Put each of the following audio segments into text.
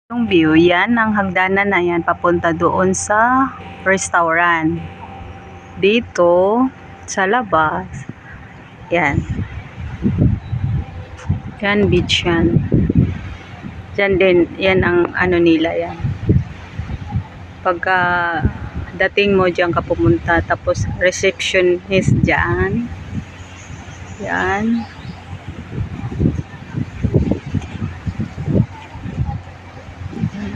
Yung view, yan ang hagdanan na yan papunta doon sa restaurant. Dito sa labas, yan. Yan, beach yan. Yan din, yan ang ano nila yan. Pagka dating mo dyan ka pumunta, tapos receptionist dyan. Yan.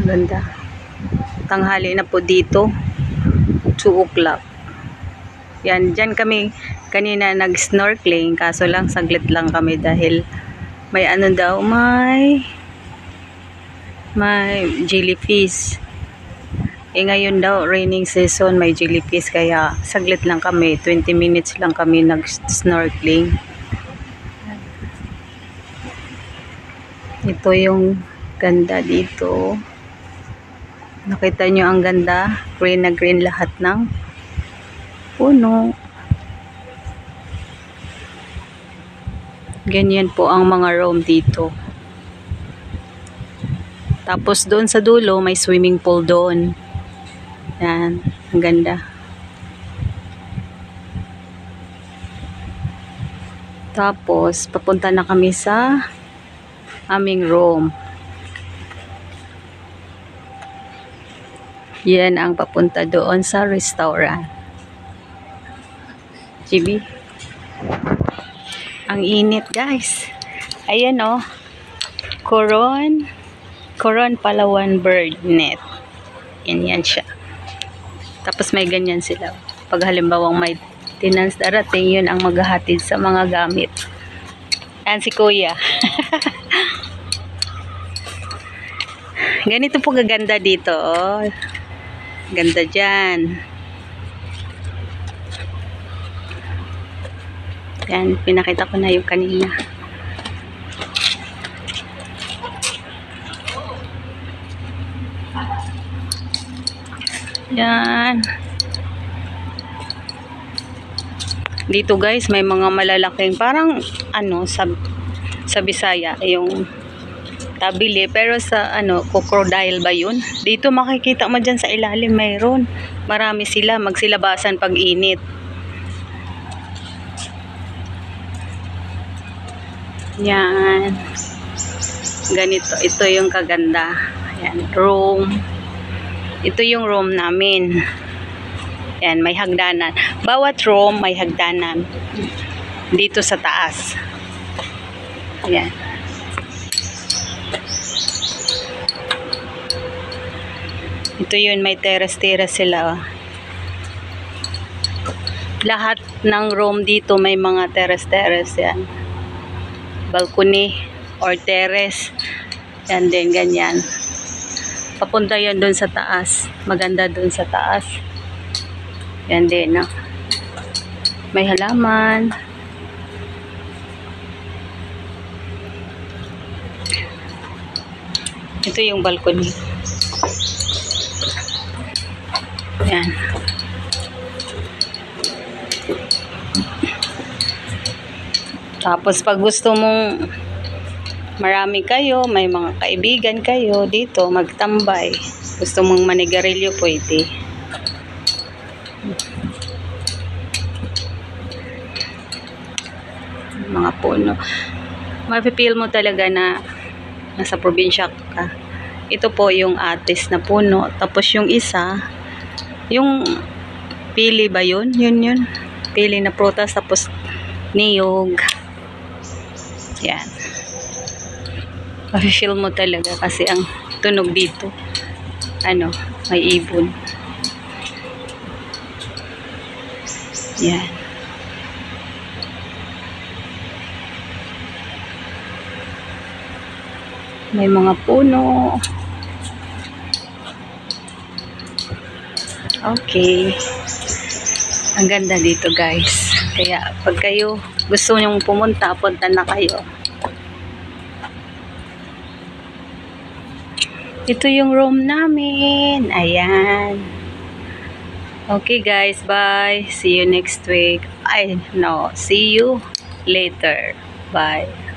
Ganda. Tanghali na po dito. 2 o'clock. Yan, dyan kami kanina nag-snorkeling. Kaso lang, saglit lang kami dahil may ano daw, may jellyfish. Ngayon daw, raining season, may jellyfish. Kaya saglit lang kami. 20 minutes lang kami nag-snorkeling. Ito yung ganda dito. Nakita nyo ang ganda, green na green lahat ng puno. Ganyan po ang mga room dito. Tapos doon sa dulo may swimming pool doon. Yan, ang ganda. Tapos papunta na kami sa aming room. Yan ang papunta doon sa restaurant. GB. Ang init, guys. Ayan oh. Coron Palawan bird net. Yan siya. Tapos may ganyan sila. Pag halimbawang may tenants darating, yun ang maghahatid sa mga gamit. Yan si Kuya. Ganito po gaganda dito oh. Ganda dyan. Yan, pinakita ko na yung kanina. Yan. Dito guys, may mga malalaking parang ano sa Bisaya yung tabili, pero sa ano, crocodile ba yun? Dito makikita mo dyan sa ilalim, mayroon. Marami sila, magsilabasan pag init. Yan. Ganito, ito yung kaganda. Yan, room. Ito yung room namin. Yan, may hagdanan. Bawat room may hagdanan. Dito sa taas. Yan. Ito yun, may terrace sila. Lahat ng room dito may mga terrace yan. Balcony or terrace. Yan din, ganyan. Papunta yan dun sa taas. Maganda dun sa taas. Yan din, no? May halaman. Ito yung balcony. Yan. Tapos pag gusto mong marami kayo, may mga kaibigan kayo dito, magtambay. Gusto mong manigarilyo, pwede. Mga puno. Mapipil mo talaga na nasa probinsya ka. Ito po yung atis na puno. Tapos yung isa, yung pili ba yun? Yun. Pili na prutas. Tapos niyog. Yan. Mapipil mo talaga kasi ang tunog dito, ano, may ibon. Yan. May mga puno. Okay. Ang ganda dito guys. Kaya pag kayo gusto nyong pumunta, punta na kayo. Ito yung room namin. Ayan. Okay guys, bye. See you next week. See you later. Bye.